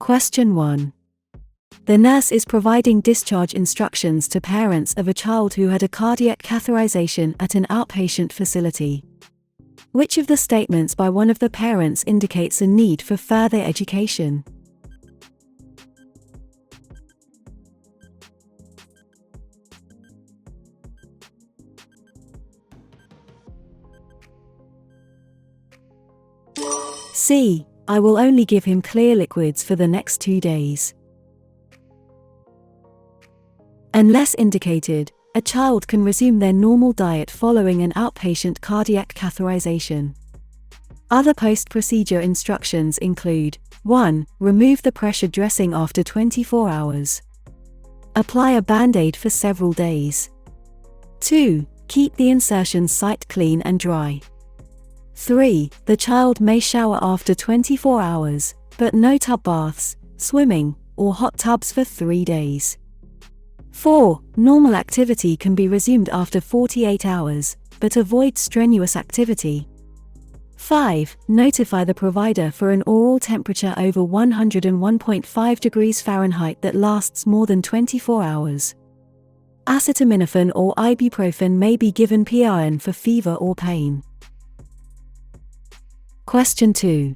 Question 1. The nurse is providing discharge instructions to parents of a child who had a cardiac catheterization at an outpatient facility. Which of the statements by one of the parents indicates a need for further education? C. I will only give him clear liquids for the next 2 days. Unless indicated, a child can resume their normal diet following an outpatient cardiac catheterization. Other post-procedure instructions include: 1. Remove the pressure dressing after 24 hours. Apply a Band-Aid for several days. 2. Keep the insertion site clean and dry. 3. The child may shower after 24 hours, but no tub baths, swimming, or hot tubs for 3 days. 4. Normal activity can be resumed after 48 hours, but avoid strenuous activity. 5. Notify the provider for an oral temperature over 101.5 degrees Fahrenheit that lasts more than 24 hours. Acetaminophen or ibuprofen may be given PRN for fever or pain. Question 2.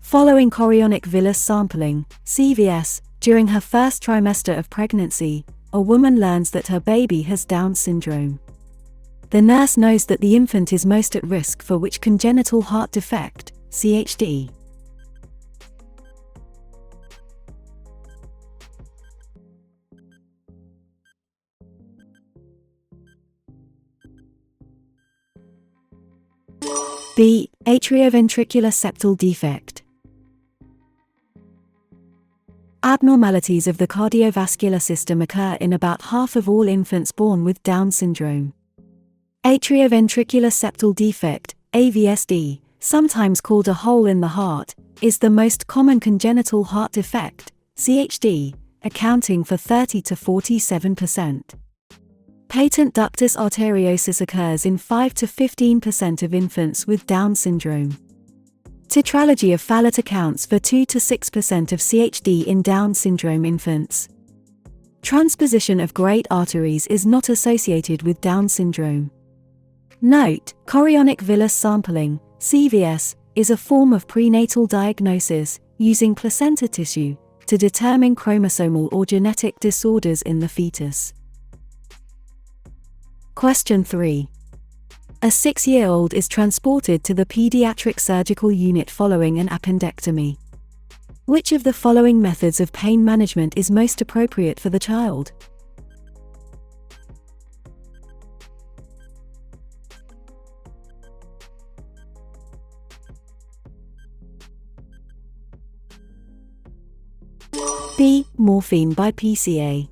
Following chorionic villus sampling, CVS, during her first trimester of pregnancy, a woman learns that her baby has Down syndrome. The nurse knows that the infant is most at risk for which congenital heart defect, CHD? B. Atrioventricular septal defect. Abnormalities of the cardiovascular system occur in about half of all infants born with Down syndrome. Atrioventricular septal defect, AVSD, sometimes called a hole in the heart, is the most common congenital heart defect, CHD, accounting for 30 to 47%. Patent ductus arteriosus occurs in 5 to 15% of infants with Down syndrome. Tetralogy of Fallot accounts for 2 to 6% of CHD in Down syndrome infants. Transposition of great arteries is not associated with Down syndrome. Note: chorionic villus sampling, CVS, is a form of prenatal diagnosis, using placenta tissue, to determine chromosomal or genetic disorders in the fetus. Question 3. A 6-year-old is transported to the pediatric surgical unit following an appendectomy. Which of the following methods of pain management is most appropriate for the child? B. Morphine by PCA.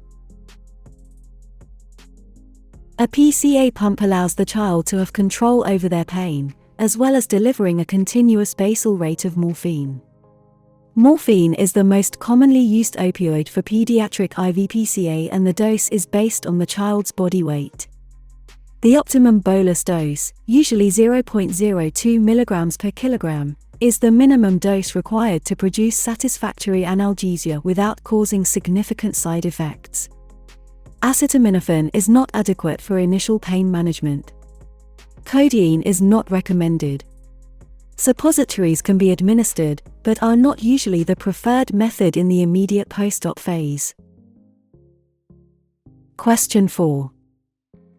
A PCA pump allows the child to have control over their pain, as well as delivering a continuous basal rate of morphine. Morphine is the most commonly used opioid for pediatric IV PCA, and the dose is based on the child's body weight. The optimum bolus dose, usually 0.02 mg per kilogram, is the minimum dose required to produce satisfactory analgesia without causing significant side effects. Acetaminophen is not adequate for initial pain management. Codeine is not recommended. Suppositories can be administered, but are not usually the preferred method in the immediate post-op phase. Question 4.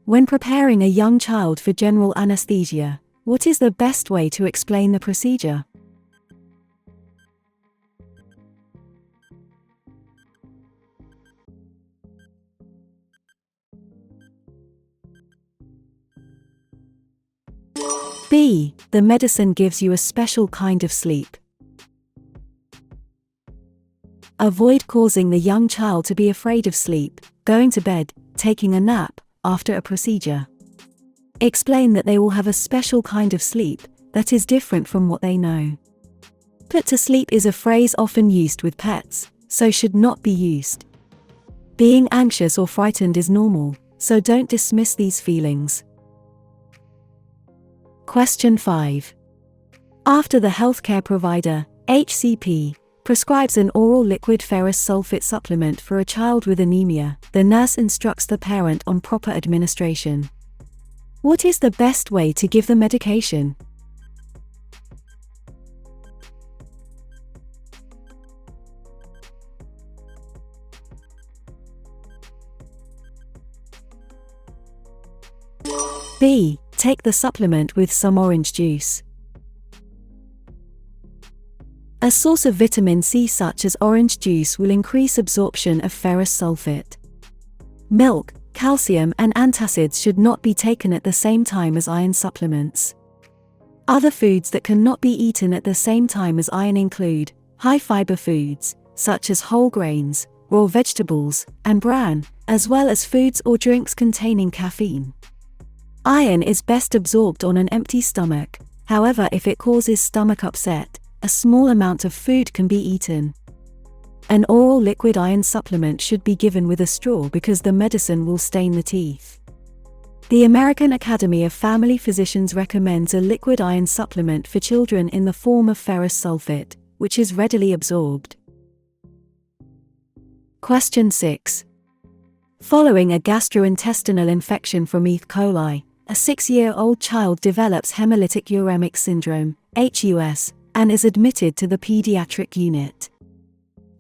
When preparing a young child for general anesthesia, what is the best way to explain the procedure? B. The medicine gives you a special kind of sleep. Avoid causing the young child to be afraid of sleep, going to bed, taking a nap, after a procedure. Explain that they will have a special kind of sleep that is different from what they know. Put to sleep is a phrase often used with pets, so should not be used. Being anxious or frightened is normal, so don't dismiss these feelings. Question 5. After the healthcare provider, HCP, prescribes an oral liquid ferrous sulfate supplement for a child with anemia. The nurse instructs the parent on proper administration. What is the best way to give the medication? B. Take the supplement with some orange juice. A source of vitamin C such as orange juice will increase absorption of ferrous sulfate. Milk, calcium and antacids should not be taken at the same time as iron supplements. Other foods that cannot be eaten at the same time as iron include high-fiber foods, such as whole grains, raw vegetables, and bran, as well as foods or drinks containing caffeine. Iron is best absorbed on an empty stomach. However, if it causes stomach upset, a small amount of food can be eaten. An oral liquid iron supplement should be given with a straw because the medicine will stain the teeth. The American Academy of Family Physicians recommends a liquid iron supplement for children in the form of ferrous sulfate, which is readily absorbed. Question 6. Following a gastrointestinal infection from E. coli, a 6-year-old child develops hemolytic uremic syndrome, HUS, and is admitted to the pediatric unit.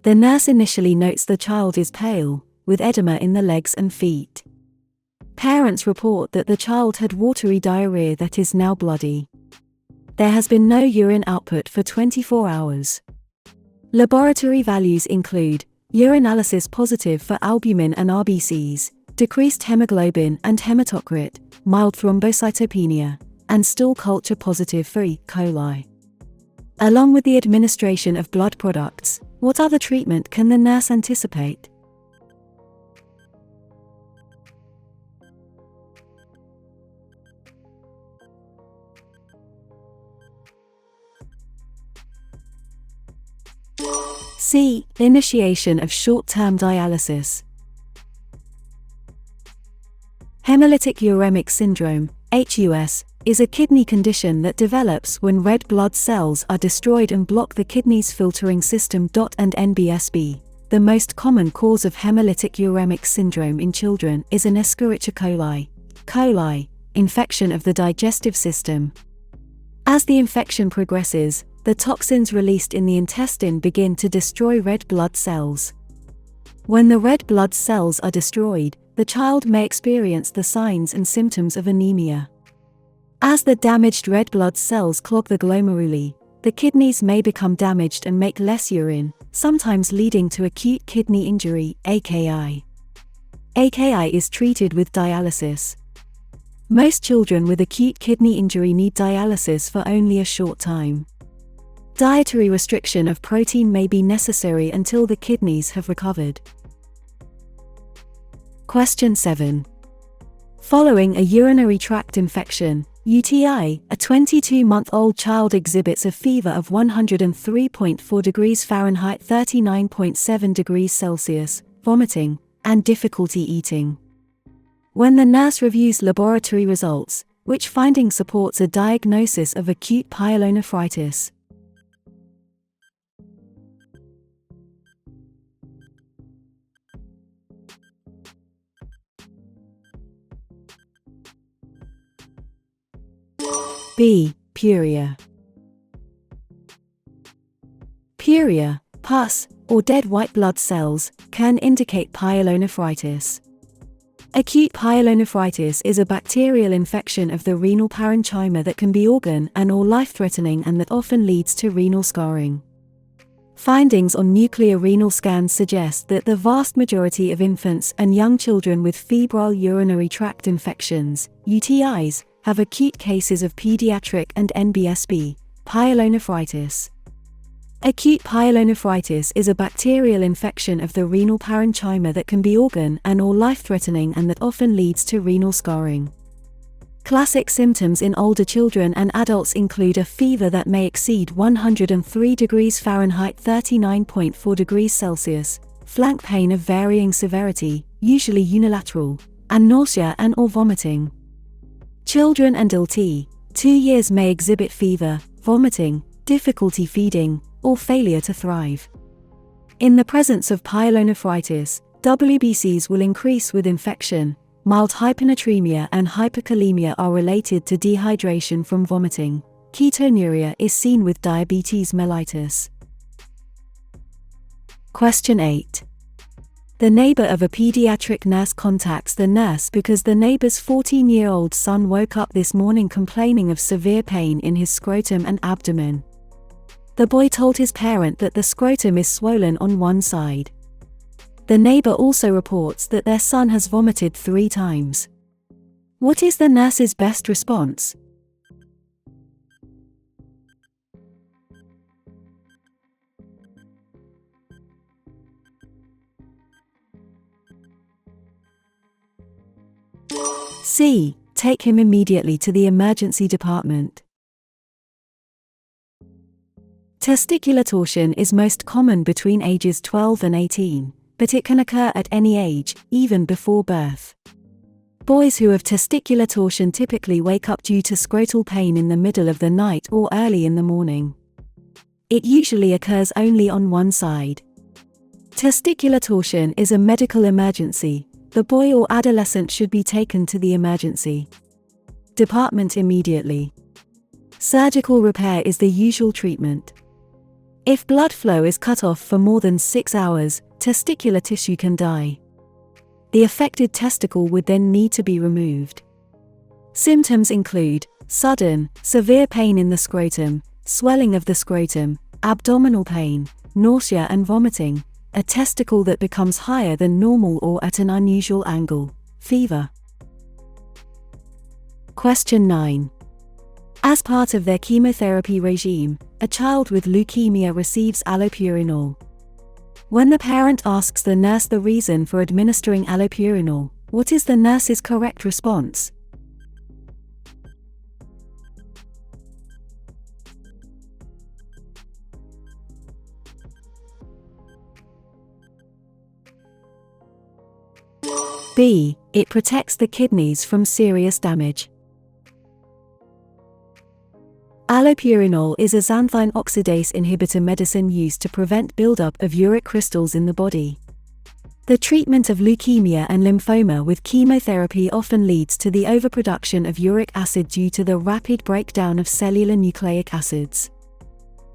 The nurse initially notes the child is pale, with edema in the legs and feet. Parents report that the child had watery diarrhea that is now bloody. There has been no urine output for 24 hours. Laboratory values include urinalysis positive for albumin and RBCs, decreased hemoglobin and hematocrit, mild thrombocytopenia, and stool culture positive for E. coli. Along with the administration of blood products, what other treatment can the nurse anticipate? C. Initiation of short-term dialysis. Hemolytic uremic syndrome, HUS, is a kidney condition that develops when red blood cells are destroyed and block the kidney's filtering system. And NBSB. The most common cause of hemolytic uremic syndrome in children is an Escherichia coli infection of the digestive system. As the infection progresses, the toxins released in the intestine begin to destroy red blood cells. When the red blood cells are destroyed, the child may experience the signs and symptoms of anemia. As the damaged red blood cells clog the glomeruli, the kidneys may become damaged and make less urine, sometimes leading to acute kidney injury, AKI. AKI is treated with dialysis. Most children with acute kidney injury need dialysis for only a short time. Dietary restriction of protein may be necessary until the kidneys have recovered. Question 7. Following a urinary tract infection, UTI, a 22-month-old child exhibits a fever of 103.4 degrees Fahrenheit 39.7 degrees Celsius, vomiting, and difficulty eating. When the nurse reviews laboratory results, which finding supports a diagnosis of acute pyelonephritis? B. Puria. Puria, pus, or dead white blood cells, can indicate pyelonephritis. Acute pyelonephritis is a bacterial infection of the renal parenchyma that can be organ and or life-threatening and that often leads to renal scarring. Findings on nuclear renal scans suggest that the vast majority of infants and young children with febrile urinary tract infections, UTIs, have acute cases of pediatric and NBSB, pyelonephritis. Acute pyelonephritis is a bacterial infection of the renal parenchyma that can be organ and or life-threatening and that often leads to renal scarring. Classic symptoms in older children and adults include a fever that may exceed 103 degrees Fahrenheit 39.4 degrees Celsius, flank pain of varying severity, usually unilateral, and nausea and or vomiting. Children and LT, 2 years may exhibit fever, vomiting, difficulty feeding, or failure to thrive. In the presence of pyelonephritis, WBCs will increase with infection. Mild hyponatremia and hyperkalemia are related to dehydration from vomiting. Ketonuria is seen with diabetes mellitus. Question 8. The neighbor of a pediatric nurse contacts the nurse because the neighbor's 14-year-old son woke up this morning complaining of severe pain in his scrotum and abdomen. The boy told his parent that the scrotum is swollen on one side. The neighbor also reports that their son has vomited 3 times. What is the nurse's best response? C. Take him immediately to the emergency department. Testicular torsion is most common between ages 12 and 18, but it can occur at any age, even before birth. Boys who have testicular torsion typically wake up due to scrotal pain in the middle of the night or early in the morning. It usually occurs only on one side. Testicular torsion is a medical emergency. The boy or adolescent should be taken to the emergency department immediately. Surgical repair is the usual treatment. If blood flow is cut off for more than 6 hours, testicular tissue can die. The affected testicle would then need to be removed. Symptoms include sudden, severe pain in the scrotum, swelling of the scrotum, abdominal pain, nausea and vomiting, a testicle that becomes higher than normal or at an unusual angle, fever. Question 9. As part of their chemotherapy regime, a child with leukemia receives allopurinol. When the parent asks the nurse the reason for administering allopurinol, what is the nurse's correct response? B. It protects the kidneys from serious damage. Allopurinol is a xanthine oxidase inhibitor medicine used to prevent buildup of uric crystals in the body. The treatment of leukemia and lymphoma with chemotherapy often leads to the overproduction of uric acid due to the rapid breakdown of cellular nucleic acids.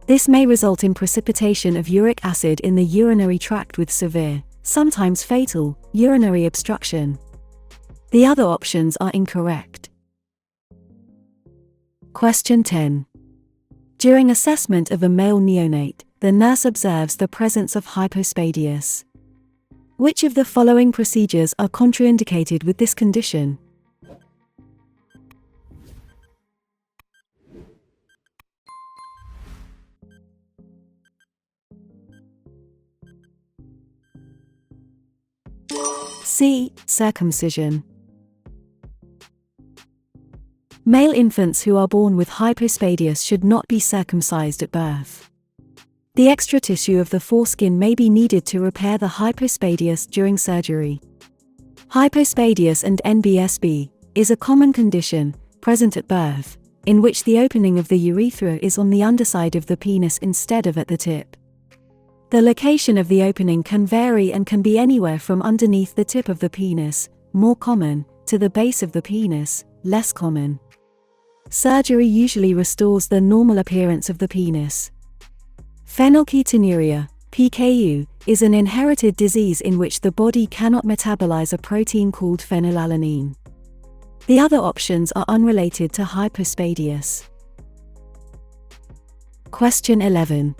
This may result in precipitation of uric acid in the urinary tract with severe, sometimes fatal, urinary obstruction. The other options are incorrect. Question 10. During assessment of a male neonate, the nurse observes the presence of hypospadias. Which of the following procedures are contraindicated with this condition? C. Circumcision. Male infants who are born with hypospadias should not be circumcised at birth. The extra tissue of the foreskin may be needed to repair the hypospadias during surgery. Hypospadias and NBSB is a common condition, present at birth, in which the opening of the urethra is on the underside of the penis instead of at the tip. The location of the opening can vary and can be anywhere from underneath the tip of the penis, more common, to the base of the penis, less common. Surgery usually restores the normal appearance of the penis. Phenylketonuria, PKU, is an inherited disease in which the body cannot metabolize a protein called phenylalanine. The other options are unrelated to hypospadias. Question 11.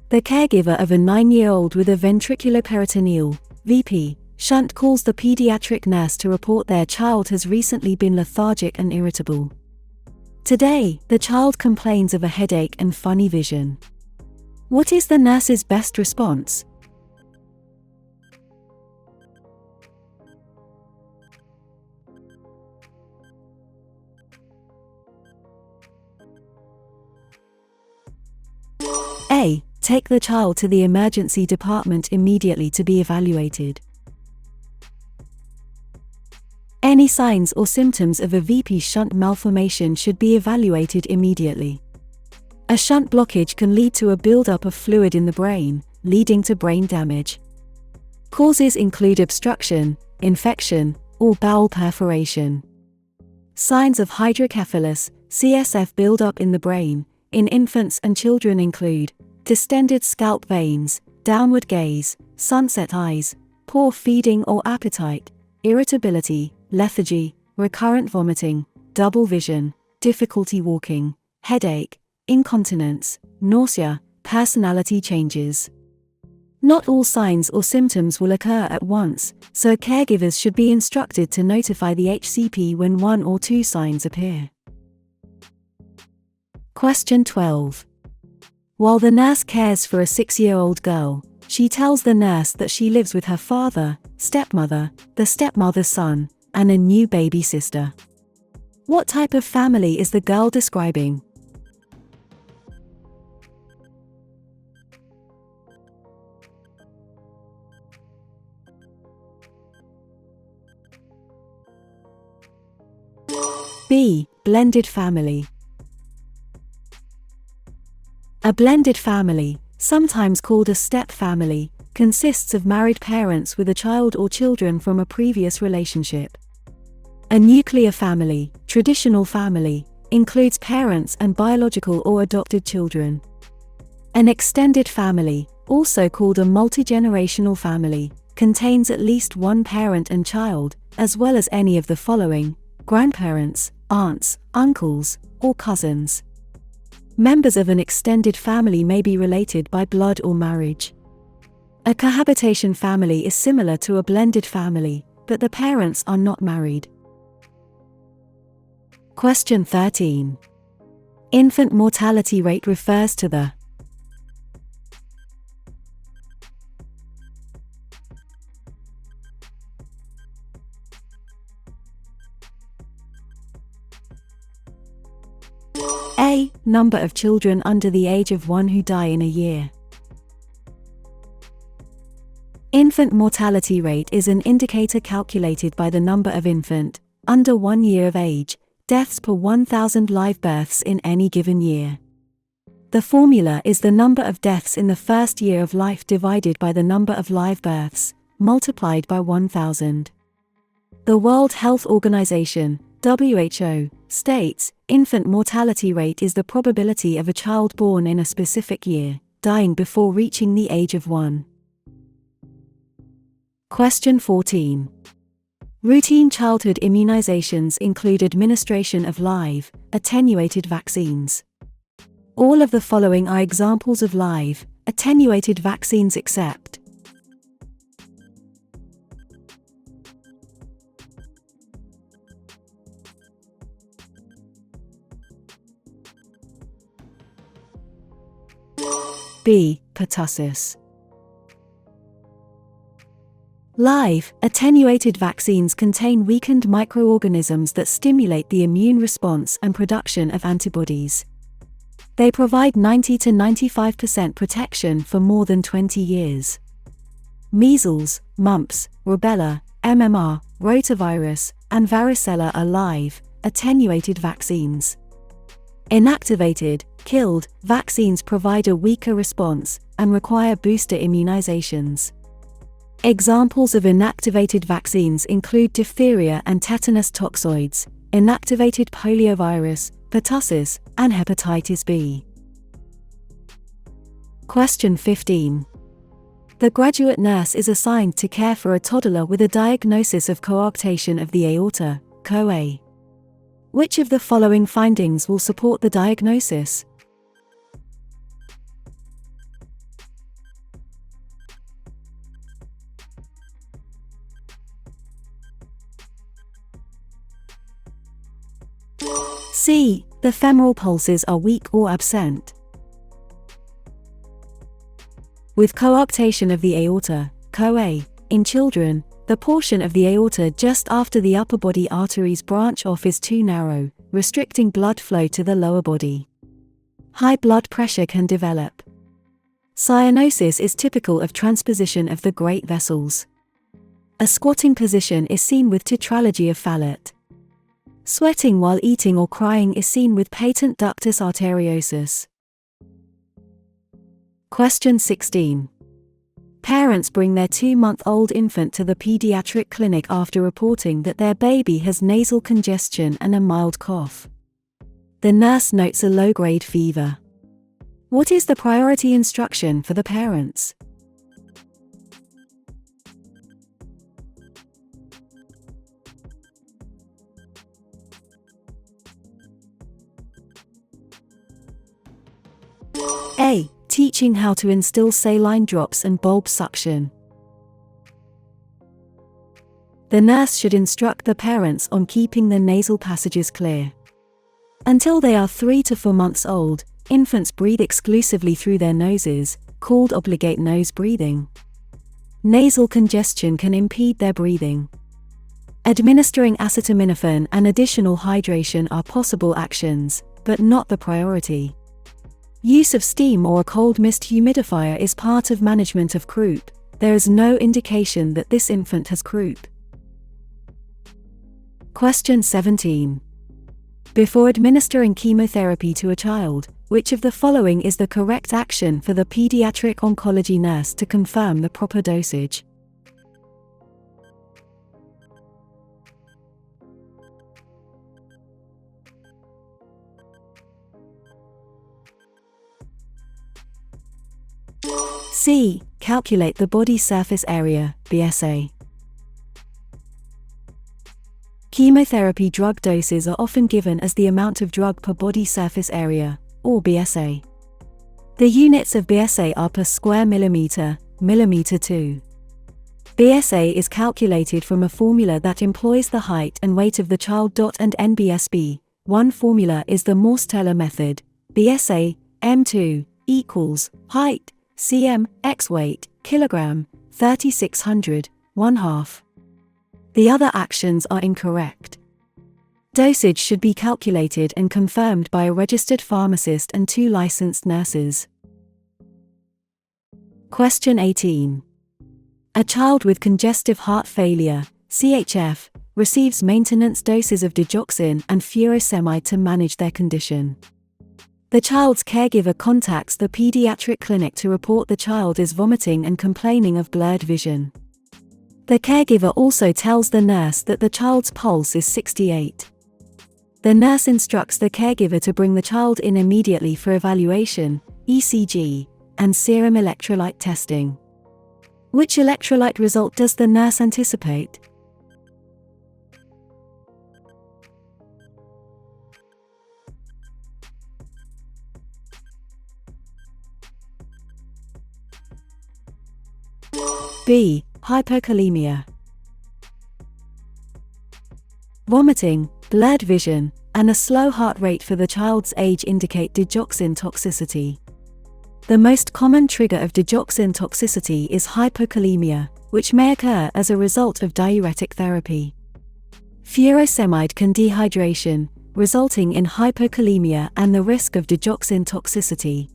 The caregiver of a 9-year-old with a ventriculoperitoneal (VP) shunt calls the pediatric nurse to report their child has recently been lethargic and irritable. Today, the child complains of a headache and funny vision. What is the nurse's best response? A. Take the child to the emergency department immediately to be evaluated. Any signs or symptoms of a VP shunt malformation should be evaluated immediately. A shunt blockage can lead to a buildup of fluid in the brain, leading to brain damage. Causes include obstruction, infection, or bowel perforation. Signs of hydrocephalus, CSF buildup in the brain, in infants and children include distended scalp veins, downward gaze, sunset eyes, poor feeding or appetite, irritability, lethargy, recurrent vomiting, double vision, difficulty walking, headache, incontinence, nausea, personality changes. Not all signs or symptoms will occur at once, so caregivers should be instructed to notify the HCP when one or two signs appear. Question 12. While the nurse cares for a 6-year-old girl, she tells the nurse that she lives with her father, stepmother, the stepmother's son, and a new baby sister. What type of family is the girl describing? B. Blended family. A blended family, sometimes called a step family, consists of married parents with a child or children from a previous relationship. A nuclear family, traditional family, includes parents and biological or adopted children. An extended family, also called a multi-generational family, contains at least one parent and child, as well as any of the following: grandparents, aunts, uncles, or cousins. Members of an extended family may be related by blood or marriage. A cohabitation family is similar to a blended family, but the parents are not married. Question 13. Infant mortality rate refers to the A. Number of children under the age of 1 who die in a year. Infant mortality rate is an indicator calculated by the number of infant, under 1 year of age, deaths per 1,000 live births in any given year. The formula is the number of deaths in the first year of life divided by the number of live births, multiplied by 1,000. The World Health Organization, WHO, states, infant mortality rate is the probability of a child born in a specific year, dying before reaching the age of 1. Question 14. Routine childhood immunizations include administration of live, attenuated vaccines. All of the following are examples of live, attenuated vaccines except B. Pertussis. Live, attenuated vaccines contain weakened microorganisms that stimulate the immune response and production of antibodies. They provide 90 to 95% protection for more than 20 years. Measles, mumps, rubella, MMR, rotavirus, and varicella are live, attenuated vaccines. Inactivated, killed, vaccines provide a weaker response and require booster immunizations. Examples of inactivated vaccines include diphtheria and tetanus toxoids, inactivated poliovirus, pertussis, and hepatitis B. Question 15. The graduate nurse is assigned to care for a toddler with a diagnosis of coarctation of the aorta, CoA. Which of the following findings will support the diagnosis? C. The femoral pulses are weak or absent. With coarctation of the aorta, CoA, in children, the portion of the aorta just after the upper body arteries branch off is too narrow, restricting blood flow to the lower body. High blood pressure can develop. Cyanosis is typical of transposition of the great vessels. A squatting position is seen with tetralogy of Fallot. Sweating while eating or crying is seen with patent ductus arteriosus. Question 16. Parents bring their 2-month-old infant to the pediatric clinic after reporting that their baby has nasal congestion and a mild cough. The nurse notes a low-grade fever. What is the priority instruction for the parents? A. Teaching how to instill saline drops and bulb suction. The nurse should instruct the parents on keeping the nasal passages clear. Until they are 3 to 4 months old, infants breathe exclusively through their noses, called obligate nose breathing. Nasal congestion can impede their breathing. Administering acetaminophen and additional hydration are possible actions, but not the priority. Use of steam or a cold mist humidifier is part of management of croup. There is no indication that this infant has croup. Question 17. Before administering chemotherapy to a child, which of the following is the correct action for the pediatric oncology nurse to confirm the proper dosage? C. Calculate the body surface area, BSA. Chemotherapy drug doses are often given as the amount of drug per body surface area, or BSA. The units of BSA are per square millimeter, millimeter 2. BSA is calculated from a formula that employs the height and weight of the child. And NBSB. One formula is the Morse-Teller method. BSA, M2, equals, height, cm, x weight, kilogram, 3600, 1/2. The other actions are incorrect. Dosage should be calculated and confirmed by a registered pharmacist and 2 licensed nurses. Question 18. A child with congestive heart failure, CHF, receives maintenance doses of digoxin and furosemide to manage their condition. The child's caregiver contacts the pediatric clinic to report the child is vomiting and complaining of blurred vision. The caregiver also tells the nurse that the child's pulse is 68. The nurse instructs the caregiver to bring the child in immediately for evaluation, ECG, and serum electrolyte testing. Which electrolyte result does the nurse anticipate? B. Hypokalemia. Vomiting, blurred vision, and a slow heart rate for the child's age indicate digoxin toxicity. The most common trigger of digoxin toxicity is hypokalemia, which may occur as a result of diuretic therapy. Furosemide can dehydration, resulting in hypokalemia and the risk of digoxin toxicity.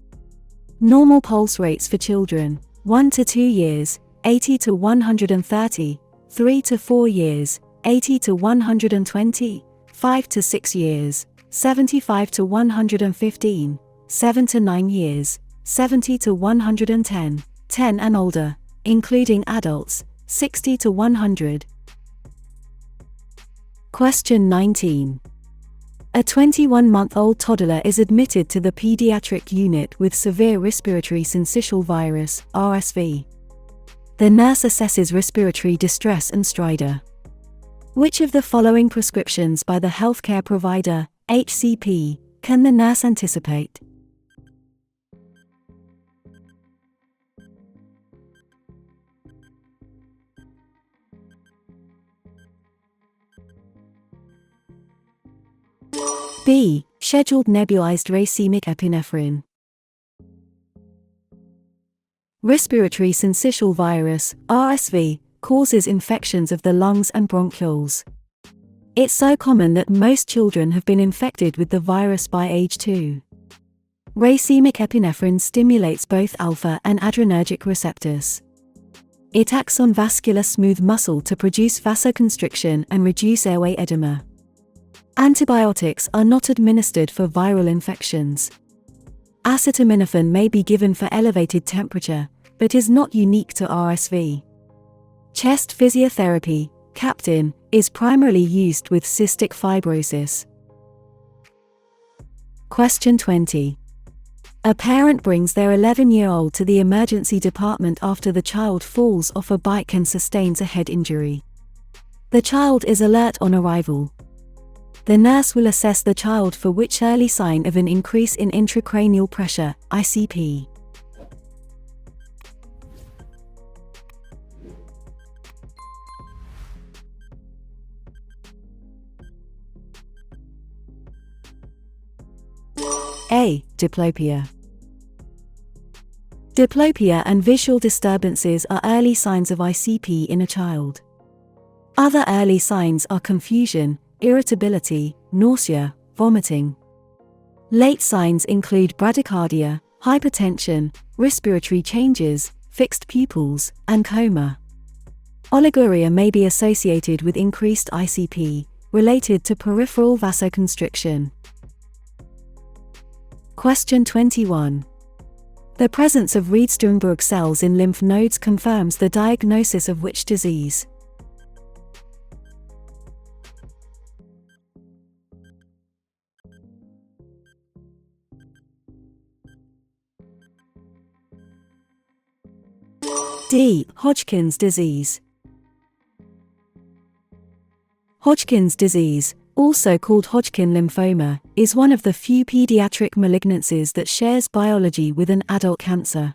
Normal pulse rates for children, 1 to 2 years, 80 to 130, 3 to 4 years, 80 to 120, 5 to 6 years, 75 to 115, 7 to 9 years, 70 to 110, 10 and older, including adults, 60 to 100. Question 19. A 21-month-old toddler is admitted to the pediatric unit with severe respiratory syncytial virus, RSV. The nurse assesses respiratory distress and stridor. Which of the following prescriptions by the healthcare provider, HCP, can the nurse anticipate? B. Scheduled nebulized racemic epinephrine. Respiratory syncytial virus, RSV, causes infections of the lungs and bronchioles. It's so common that most children have been infected with the virus by age 2. Racemic epinephrine stimulates both alpha and adrenergic receptors. It acts on vascular smooth muscle to produce vasoconstriction and reduce airway edema. Antibiotics are not administered for viral infections. Acetaminophen may be given for elevated temperature, but is not unique to RSV. Chest physiotherapy, Captin, is primarily used with cystic fibrosis. Question 20. A parent brings their 11-year-old to the emergency department after the child falls off a bike and sustains a head injury. The child is alert on arrival. The nurse will assess the child for which early sign of an increase in intracranial pressure, ICP. A. Diplopia. Diplopia and visual disturbances are early signs of ICP in a child. Other early signs are confusion, irritability, nausea, vomiting. Late signs include bradycardia, hypertension, respiratory changes, fixed pupils, and coma. Oliguria may be associated with increased ICP, related to peripheral vasoconstriction. Question 21. The presence of Reed-Sternberg cells in lymph nodes confirms the diagnosis of which disease? D. Hodgkin's disease. Hodgkin's disease, also called Hodgkin lymphoma, is one of the few pediatric malignancies that shares biology with an adult cancer.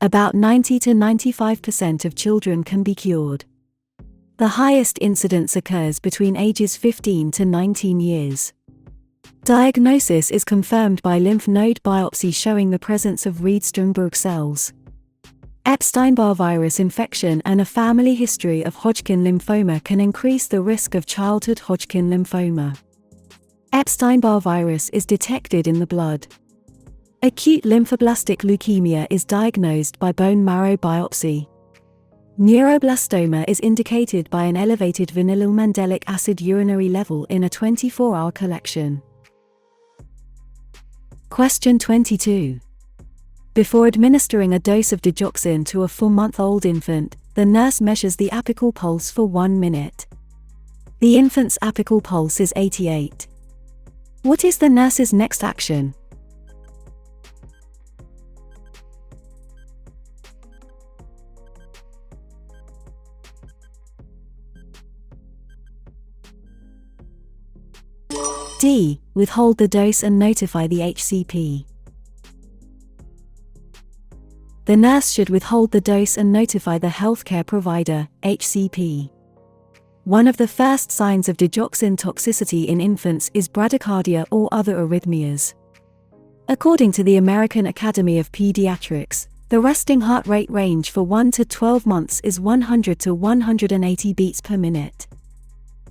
About 90 to 95% of children can be cured. The highest incidence occurs between ages 15 to 19 years. Diagnosis is confirmed by lymph node biopsy showing the presence of Reed-Sternberg cells. Epstein-Barr virus infection and a family history of Hodgkin lymphoma can increase the risk of childhood Hodgkin lymphoma. Epstein-Barr virus is detected in the blood. Acute lymphoblastic leukemia is diagnosed by bone marrow biopsy. Neuroblastoma is indicated by an elevated vinylylmandelic acid urinary level in a 24-hour collection. Question 22. Before administering a dose of digoxin to a 4-month-old infant, the nurse measures the apical pulse for 1 minute. The infant's apical pulse is 88. What is the nurse's next action? D. Withhold the dose and notify the HCP. The nurse should withhold the dose and notify the healthcare provider, HCP. One of the first signs of digoxin toxicity in infants is bradycardia or other arrhythmias. According to the American Academy of Pediatrics, the resting heart rate range for 1 to 12 months is 100 to 180 beats per minute.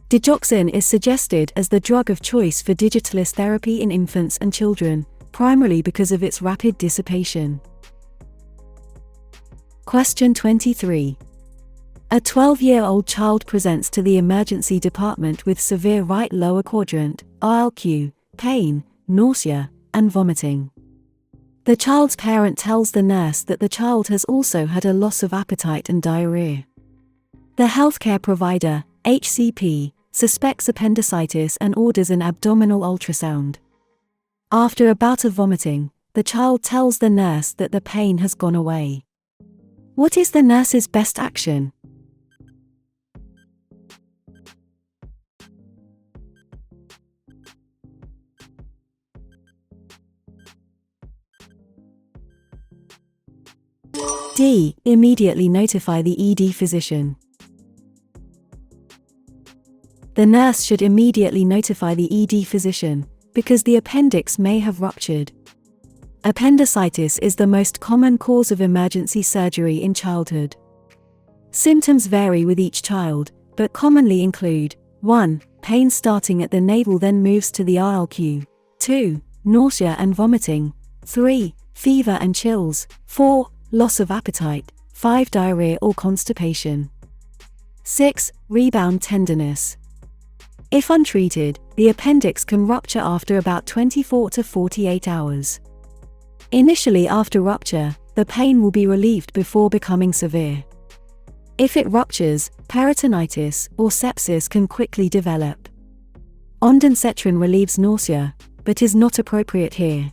Digoxin is suggested as the drug of choice for digitalis therapy in infants and children, primarily because of its rapid dissipation. Question 23. A 12-year-old child presents to the emergency department with severe right lower quadrant, RLQ, pain, nausea, and vomiting. The child's parent tells the nurse that the child has also had a loss of appetite and diarrhea. The healthcare provider, HCP, suspects appendicitis and orders an abdominal ultrasound. After a bout of vomiting, the child tells the nurse that the pain has gone away. What is the nurse's best action? D. Immediately notify the ED physician. The nurse should immediately notify the ED physician, because the appendix may have ruptured. Appendicitis is the most common cause of emergency surgery in childhood. Symptoms vary with each child, but commonly include 1. Pain starting at the navel then moves to the RLQ. 2. Nausea and vomiting. 3. Fever and chills. 4. Loss of appetite. 5. Diarrhea or constipation. 6. Rebound tenderness. If untreated, the appendix can rupture after about 24 to 48 hours. Initially after rupture, the pain will be relieved before becoming severe. If it ruptures, peritonitis or sepsis can quickly develop. Ondansetron relieves nausea, but is not appropriate here.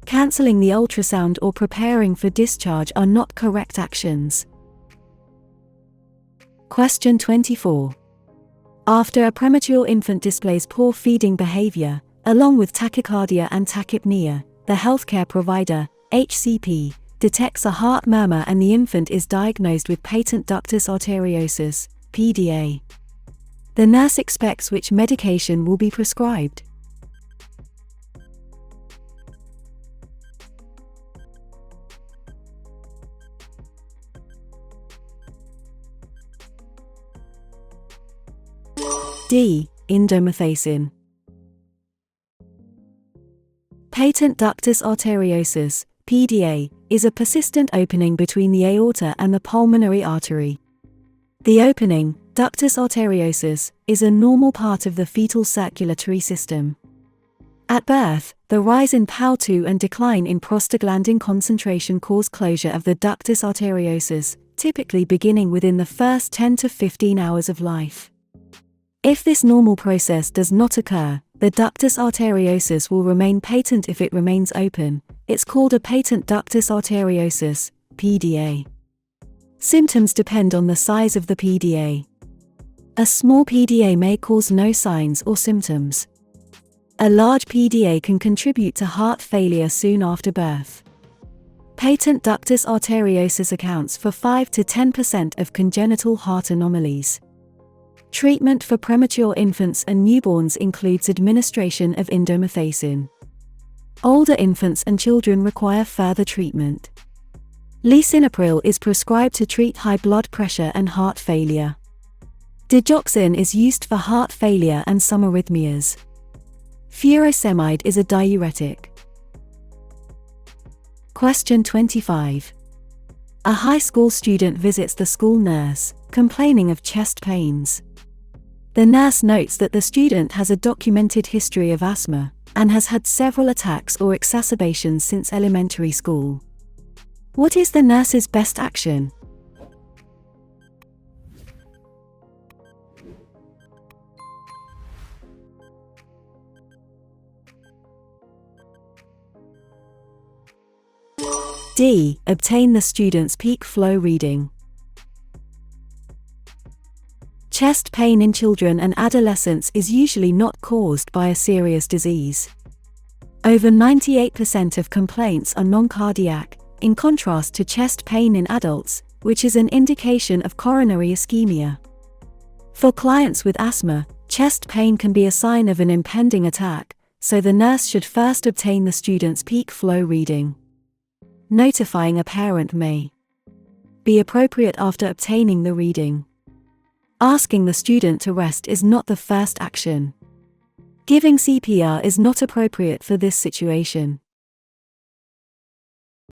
Cancelling the ultrasound or preparing for discharge are not correct actions. Question 24. After a premature infant displays poor feeding behavior, along with tachycardia and tachypnea, the healthcare provider, HCP, detects a heart murmur and the infant is diagnosed with patent ductus arteriosus, PDA. The nurse expects which medication will be prescribed. D. Indomethacin. Patent ductus arteriosus, PDA, is a persistent opening between the aorta and the pulmonary artery. The opening, ductus arteriosus, is a normal part of the fetal circulatory system. At birth, the rise in PAU2 and decline in prostaglandin concentration cause closure of the ductus arteriosus, typically beginning within the first 10 to 15 hours of life. If this normal process does not occur, the ductus arteriosus will remain patent. If it remains open, it's called a patent ductus arteriosus, PDA. Symptoms depend on the size of the PDA. A small PDA may cause no signs or symptoms. A large PDA can contribute to heart failure soon after birth. Patent ductus arteriosus accounts for 5 to 10% of congenital heart anomalies. Treatment for premature infants and newborns includes administration of indomethacin. Older infants and children require further treatment. Lisinopril is prescribed to treat high blood pressure and heart failure. Digoxin is used for heart failure and some arrhythmias. Furosemide is a diuretic. Question 25. A high school student visits the school nurse, complaining of chest pains. The nurse notes that the student has a documented history of asthma, and has had several attacks or exacerbations since elementary school. What is the nurse's best action? D. Obtain the student's peak flow reading. Chest pain in children and adolescents is usually not caused by a serious disease. Over 98% of complaints are non-cardiac, in contrast to chest pain in adults, which is an indication of coronary ischemia. For clients with asthma, chest pain can be a sign of an impending attack, so the nurse should first obtain the student's peak flow reading. Notifying a parent may be appropriate after obtaining the reading. Asking the student to rest is not the first action. Giving CPR is not appropriate for this situation.